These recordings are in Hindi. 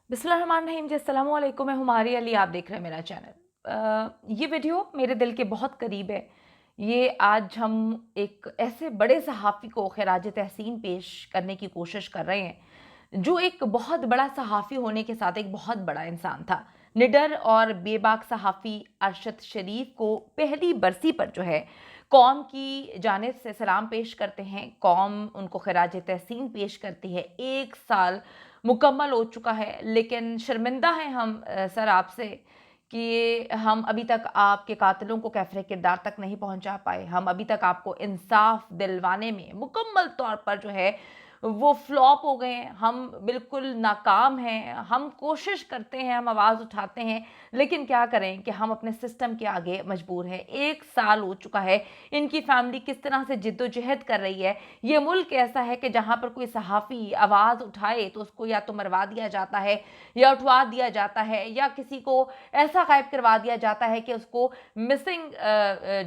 बिस्मिल्लाहिर्रहमानिर्रहीम जी, अस्सलाम वालेकुम। मैं हुमारी अली, आप देख रहे हैं मेरा चैनल। ये वीडियो मेरे दिल के बहुत करीब है। ये आज हम एक ऐसे बड़े सहाफ़ी को ख़िराज तहसीन पेश करने की कोशिश कर रहे हैं जो एक बहुत बड़ा सहाफ़ी होने के साथ एक बहुत बड़ा इंसान था। निडर और बेबाक सहाफ़ी अरशद शरीफ को पहली बरसी पर जो है कौम की जानिब से सलाम पेश करते हैं। कौम उनको ख़िराज तहसीन पेश करती है। 1 साल मुकम्मल हो चुका है, लेकिन शर्मिंदा हैं हम सर आपसे कि हम अभी तक आपके कातिलों को कैफ़रे किरदार तक नहीं पहुंचा पाए। हम अभी तक आपको इंसाफ दिलवाने में मुकम्मल तौर पर जो है वो फ्लॉप हो गए हैं। हम बिल्कुल नाकाम हैं। हम कोशिश करते हैं, हम आवाज़ उठाते हैं, लेकिन क्या करें कि हम अपने सिस्टम के आगे मजबूर हैं। 1 साल हो चुका है। इनकी फैमिली किस तरह से जिद्दोजहद कर रही है। ये मुल्क ऐसा है कि जहाँ पर कोई सहाफ़ी आवाज़ उठाए तो उसको या तो मरवा दिया जाता है या उठवा दिया जाता है, या किसी को ऐसा गायब करवा दिया जाता है कि उसको मिसिंग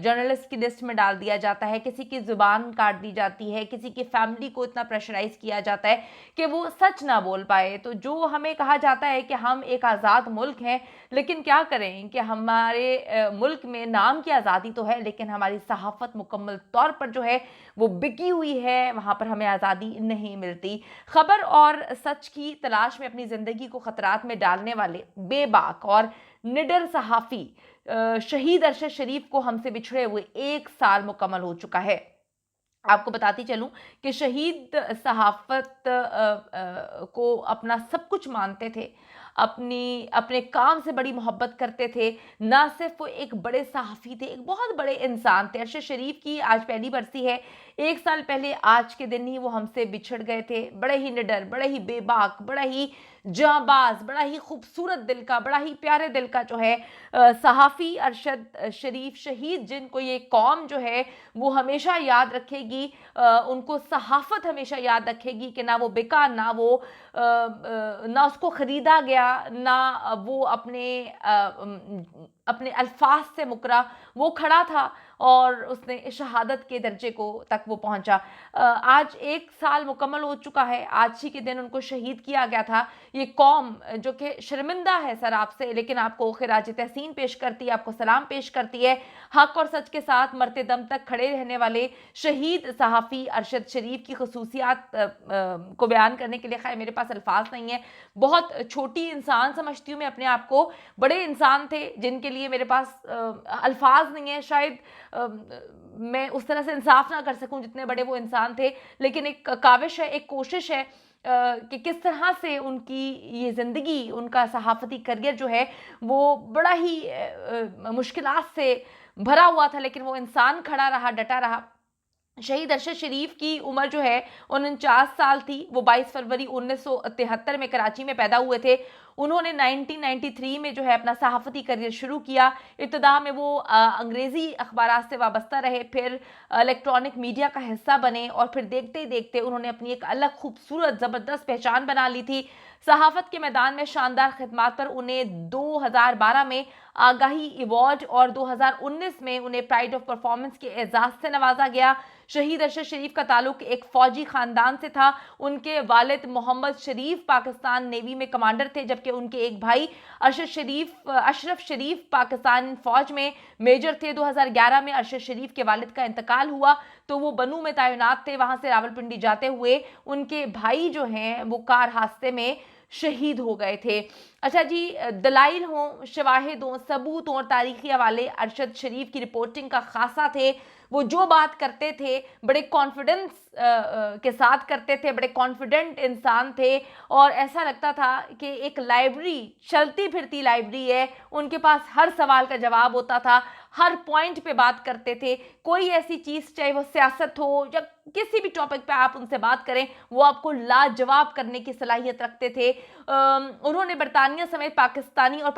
जर्नलिस्ट की लिस्ट में डाल दिया जाता है, किसी की ज़ुबान काट दी जाती है, किसी की फैमिली को इतना प्रेशराइज किया जाता है कि वो सच ना बोल पाए। तो जो हमें कहा जाता है कि हम एक आज़ाद मुल्क हैं, लेकिन क्या करें कि हमारे मुल्क में नाम की आज़ादी तो है, लेकिन हमारी सहाफ़त मुकम्मल तौर पर जो है वो बिकी हुई है। वहाँ पर हमें आज़ादी नहीं मिलती। खबर और सच की तलाश में अपनी ज़िंदगी को ख़तरात में डालने वाले बेबाक और निडर सहाफ़ी शहीद अरशद शरीफ को हमसे बिछड़े हुए 1 साल मुकम्मल हो चुका है। आपको बताती चलूं कि शहीद सहाफ़त को अपना सब कुछ मानते थे, अपनी अपने काम से बड़ी मोहब्बत करते थे। ना सिर्फ वो एक बड़े सहाफ़ी थे, एक बहुत बड़े इंसान थे। अरशद शरीफ की आज पहली बरसी है। 1 साल पहले आज के दिन ही वो हमसे बिछड़ गए थे। बड़े ही निडर, बड़े ही बेबाक, बड़ा ही जांबाज, बड़ा ही खूबसूरत दिल का, बड़ा ही प्यारे दिल का जो है सहाफ़ी अरशद शरीफ शहीद, जिनको ये कौम जो है वो हमेशा याद रखेगी। उनको सहाफ़त हमेशा याद रखेगी कि ना वो बिका, ना वो ना उसको ख़रीदा गया, ना वो अपने अल्फाज से मुकरा। वो खड़ा था और उसने शहादत के दर्जे को तक वो पहुंचा। आज 1 साल मुकम्मल हो चुका है। आज ही के दिन उनको शहीद किया गया था। ये कौम जो कि शर्मिंदा है सर आपसे, लेकिन आपको ख़िराज तहसीन पेश करती है, आपको सलाम पेश करती है। हक और सच के साथ मरते दम तक खड़े रहने वाले शहीद सहाफ़ी अरशद शरीफ की खसूसियात को बयान करने के लिए खैर मेरे पास अल्फाज नहीं है। बहुत छोटी इंसान समझती हूँ मैं अपने आप को। बड़े इंसान थे जिनके लिए मेरे पास अल्फाज नहीं है। शायद मैं उस तरह से इंसाफ ना कर सकूं जितने बड़े वो इंसान थे, लेकिन एक काविश है, एक कोशिश है कि किस तरह से उनकी ये ज़िंदगी, उनका सहाफ़ती करियर जो है वो बड़ा ही मुश्किलात से भरा हुआ था, लेकिन वो इंसान खड़ा रहा, डटा रहा। शहीद अरशद शरीफ की उम्र जो है 49 साल थी। वो 22 फरवरी 1973 में कराची में पैदा हुए थे। उन्होंने 1993 में जो है अपना सहाफ़ती करियर शुरू किया। इब्तिदा में वो अंग्रेज़ी अखबारात से वाबस्ता रहे, फिर इलेक्ट्रॉनिक मीडिया का हिस्सा बने, और फिर देखते ही देखते उन्होंने अपनी एक अलग खूबसूरत ज़बरदस्त पहचान बना ली थी। सहाफ़त के मैदान में शानदार खिदमात पर उन्हें 2012 में आगाही अवार्ड और 2019 में उन्हें प्राइड ऑफ परफॉर्मेंस के एजाज़ से नवाजा गया। शहीद अरशद शरीफ का ताल्लुक एक फ़ौजी ख़ानदान से था। उनके वालिद मोहम्मद शरीफ पाकिस्तान नेवी में कमांडर थे, जबकि उनके एक भाई अशरफ शरीफ पाकिस्तान फ़ौज में मेजर थे। 2011 में अरशद शरीफ के वालिद का इंतकाल हुआ तो वो बनू में तैनात थे। वहाँ से रावलपिंडी जाते हुए उनके भाई जो हैं वो कार हादसे में शहीद हो गए थे। अच्छा जी, दलाइल हों, शवाहिद हों, सबूत हों और तारीखी हवाले अरशद शरीफ की रिपोर्टिंग का खासा थे। वो जो बात करते थे बड़े कॉन्फिडेंस के साथ करते थे, बड़े कॉन्फिडेंट इंसान थे, और ऐसा लगता था कि एक लाइब्रेरी, चलती फिरती लाइब्रेरी है। उनके पास हर सवाल का जवाब होता था, हर पॉइंट पे बात करते थे। कोई ऐसी चीज़, चाहे वो सियासत हो या किसी भी टॉपिक पे आप उनसे बात करें, वो आपको लाजवाब करने की सलाहियत रखते थे। उन्होंने बरतानिया समेत पाकिस्तानी और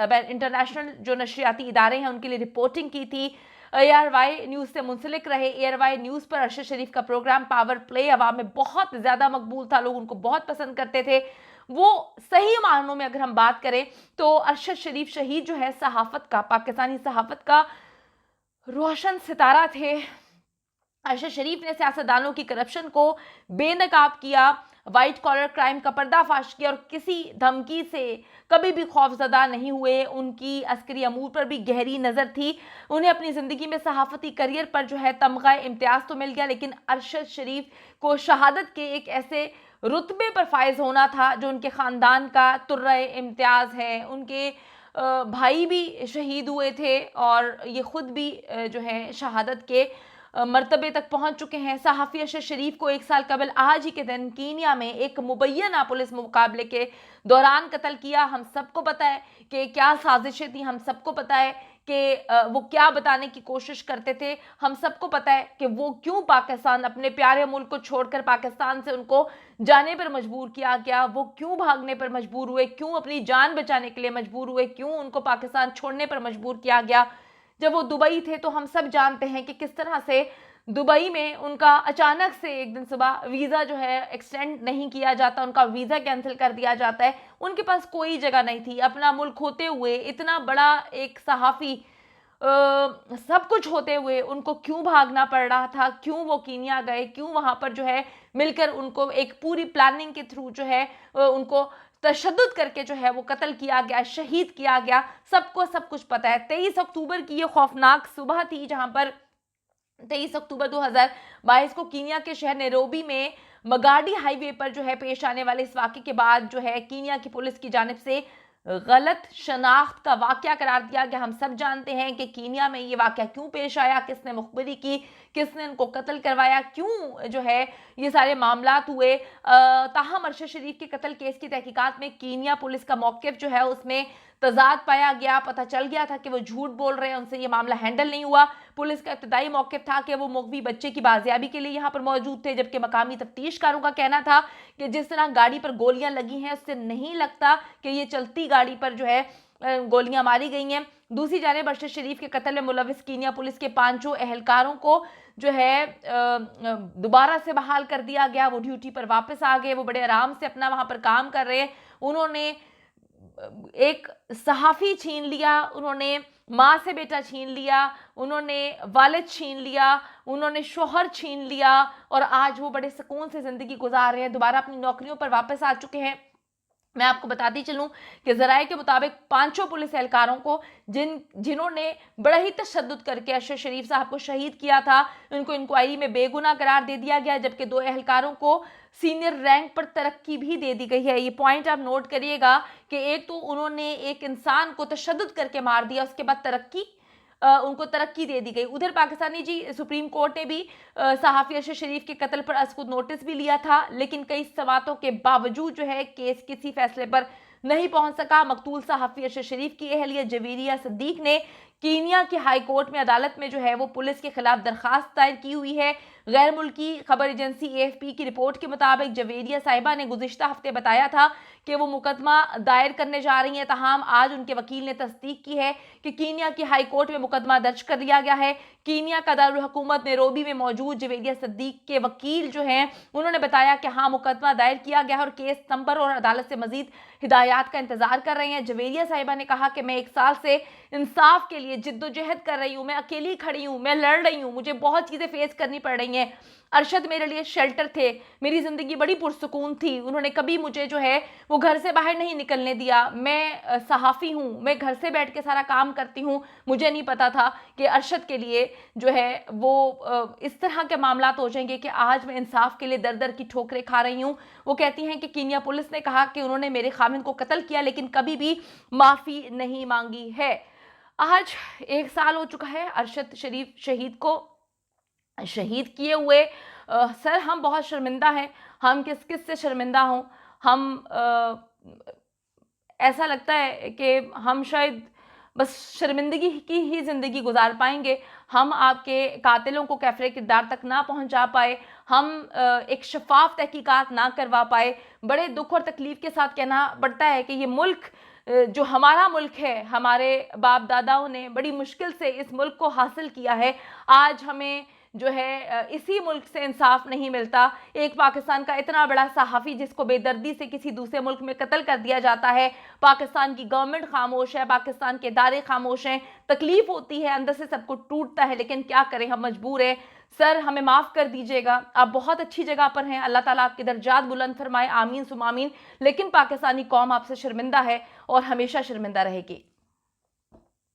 इंटरनेशनल जो नशरियाती इदारे हैं उनके लिए रिपोर्टिंग की थी। ARY न्यूज़ से मुंसलिक रहे। ARY न्यूज़ पर अरशद शरीफ का प्रोग्राम पावर प्ले अवाम में बहुत ज़्यादा मकबूल था। लोग उनको बहुत पसंद करते थे। वो सही मानों में अगर हम बात करें तो अरशद शरीफ शहीद जो है सहाफ़त का, पाकिस्तानी सहाफ़त का रोशन सितारा थे। अरशद शरीफ ने सियासतदानों की करप्शन को बेनकाब किया। वाइट कॉलर क्राइम का पर्दाफाश किया और किसी धमकी से कभी भी खौफजदा नहीं हुए। उनकी अस्करी अमूर पर भी गहरी नज़र थी। उन्हें अपनी ज़िंदगी में सहाफ़ती करियर पर जो है तमगा इम्तियाज़ तो मिल गया, लेकिन अरशद शरीफ को शहादत के एक ऐसे रुतबे पर फायज होना था जो उनके ख़ानदान का तुर्रे इम्तियाज़ है। उनके भाई भी शहीद हुए थे और ये ख़ुद भी जो है शहादत के मर्तबे तक पहुंच चुके हैं। सहाफ़ी अरशद शरीफ को 1 साल कबल आज ही के दिन कीनिया में एक मुबैना पुलिस मुकाबले के दौरान कत्ल किया। हम सबको पता है कि क्या साजिशें थी, हम सबको पता है कि वो क्या बताने की कोशिश करते थे, हम सबको पता है कि वो क्यों पाकिस्तान, अपने प्यारे मुल्क को छोड़कर पाकिस्तान से उनको जाने पर मजबूर किया गया, वो क्यों भागने पर मजबूर हुए, क्यों अपनी जान बचाने के लिए मजबूर हुए, क्यों उनको पाकिस्तान छोड़ने पर मजबूर किया गया। जब वो दुबई थे तो हम सब जानते हैं कि किस तरह से दुबई में उनका अचानक से एक दिन सुबह वीज़ा जो है एक्सटेंड नहीं किया जाता, उनका वीज़ा कैंसिल कर दिया जाता है। उनके पास कोई जगह नहीं थी, अपना मुल्क होते हुए, इतना बड़ा एक सहाफ़ी सब कुछ होते हुए उनको क्यों भागना पड़ रहा था, क्यों वो कीनिया गए, क्यों वहाँ पर जो है मिलकर उनको एक पूरी प्लानिंग के थ्रू जो है उनको तशद्दुद करके जो है वो कत्ल किया गया, शहीद किया गया। सबको सब कुछ पता है। 23 अक्टूबर की ये खौफनाक सुबह थी जहां पर 23 अक्टूबर 2022 को कीनिया के शहर नैरोबी में मगाडी हाईवे पर जो है पेश आने वाले इस वाक़े के बाद जो है कीनिया की पुलिस की जानिब से गलत शनाख्त का वाक़या करार दिया गया। हम सब जानते हैं कि कीनिया में ये वाक़या क्यों पेश आया, किसने मुखबिरी की, किसने उनको कत्ल करवाया, क्यों जो है ये सारे मामलात हुए। ताहम अरशद शरीफ के कत्ल केस की तहकीकात में कीनिया पुलिस का मौक़िफ़ जो है उसमें तज़ाद पाया गया। पता चल गया था कि वो झूठ बोल रहे हैं, उनसे ये मामला हैंडल नहीं हुआ। पुलिस का इब्तदाई मौक़िफ़ था कि वो मुग़वी बच्चे की बाजियाबी के लिए यहाँ पर मौजूद थे, जबकि मकामी तफ्तीशकारों का कहना था कि जिस तरह गाड़ी पर गोलियां लगी हैं उससे नहीं लगता कि ये चलती गाड़ी पर जो है गोलियां मारी गई हैं। दूसरी जानिब अरशद शरीफ के कत्ल में मुलविस कीनिया पुलिस के 5 एहलकारों को जो है दोबारा से बहाल कर दिया गया। वो ड्यूटी पर वापस आ गए, वो बड़े आराम से अपना वहाँ पर काम कर रहे हैं। उन्होंने एक सहाफ़ी छीन लिया, उन्होंने माँ से बेटा छीन लिया, उन्होंने वालिद छीन लिया, उन्होंने शोहर छीन लिया और आज वो बड़े सुकून से ज़िंदगी गुजार रहे हैं, दोबारा अपनी नौकरियों पर वापस आ चुके हैं। मैं आपको बताती चलूं कि ज़राए के मुताबिक 5 पुलिस एहलकारों को जिन्होंने बड़ा ही तशद्दुद करके अरशद शरीफ साहब को शहीद किया था, उनको इंक्वायरी में बेगुनाह करार दे दिया गया, जबकि 2 एहलकारों को सीनियर रैंक पर तरक्की भी दे दी गई है। ये पॉइंट आप नोट करिएगा कि एक तो उन्होंने एक इंसान को तशद्दुद करके मार दिया, उसके बाद उनको तरक्की दे दी गई। उधर पाकिस्तानी सुप्रीम कोर्ट ने भी सहाफ़ी अरशद शरीफ के कत्ल पर अज़ खुद नोटिस भी लिया था, लेकिन कई सवातों के बावजूद जो है केस किसी फैसले पर नहीं पहुंच सका। मकतूल सहाफ़ी अरशद शरीफ की अहलिया जवेरिया सिद्दीक ने कीनिया की हाई कोर्ट में अदालत में जो है वो पुलिस के खिलाफ दरखास्त दायर की हुई है। गैर मुल्की खबर एजेंसी AFP की रिपोर्ट के मुताबिक जवेरिया साहिबा ने गुज़िश्ता हफ्ते बताया था कि वो मुकदमा दायर करने जा रही हैं, तमाम आज उनके वकील ने तस्दीक की है कि कीनिया की हाई कोर्ट में मुकदमा दर्ज कर लिया गया है। कीनिया का दारुल हुकूमत नैरोबी में मौजूद जवेरिया सिद्दीक के वकील जो हैं उन्होंने बताया कि हाँ, मुकदमा दायर किया गया है और केस नंबर और अदालत से मजीद हिदायत का इंतजार कर रहे हैं। जवेरिया साहिबा ने कहा कि मैं 1 साल से इंसाफ के लिए जिद्दोजहद कर रही हूँ, मैं अकेली खड़ी हूँ, मैं लड़ रही हूँ, मुझे बहुत चीज़ें फेस करनी पड़ रही हैं। अरशद मेरे लिए शेल्टर थे, मेरी ज़िंदगी बड़ी पुरसुकून थी, उन्होंने कभी मुझे जो है वो घर से बाहर नहीं निकलने दिया। मैं सहाफ़ी हूँ, मैं घर से बैठ के सारा काम करती हूँ, मुझे नहीं पता था कि अरशद के लिए जो है वो इस तरह के मामलात हो जाएंगे कि आज मैं इंसाफ के लिए दर दर की ठोकरें खा रही हूँ। वो कहती हैं कि कीनिया पुलिस ने कहा कि उन्होंने मेरे खामिन को कत्ल किया लेकिन कभी भी माफ़ी नहीं मांगी है। आज 1 साल हो चुका है अरशद शरीफ शहीद को शहीद किए हुए। सर हम बहुत शर्मिंदा हैं, हम किस किस से शर्मिंदा हों। हम ऐसा लगता है कि हम शायद बस शर्मिंदगी की ही ज़िंदगी गुजार पाएंगे। हम आपके कातिलों को कैफ़रे किरदार तक ना पहुंचा पाए, हम एक शफाफ तहकीकात ना करवा पाए। बड़े दुख और तकलीफ़ के साथ कहना पड़ता है कि ये मुल्क जो हमारा मुल्क है, हमारे बाप दादाओं ने बड़ी मुश्किल से इस मुल्क को हासिल किया है। आज हमें जो है इसी मुल्क से इंसाफ नहीं मिलता। एक पाकिस्तान का इतना बड़ा सहाफ़ी जिसको बेदर्दी से किसी दूसरे मुल्क में कत्ल कर दिया जाता है, पाकिस्तान की गवर्नमेंट खामोश है, पाकिस्तान के इदारे खामोश हैं, तकलीफ़ होती है, अंदर से सब कुछ टूटता है, लेकिन क्या करें, हम मजबूर हैं। सर हमें माफ़ कर दीजिएगा, आप बहुत अच्छी जगह पर हैं, अल्लाह ताला आपके दर्जात बुलंद फरमाए, आमीन सुम आमीन, लेकिन पाकिस्तानी कौम आपसे शर्मिंदा है और हमेशा शर्मिंदा रहेगी।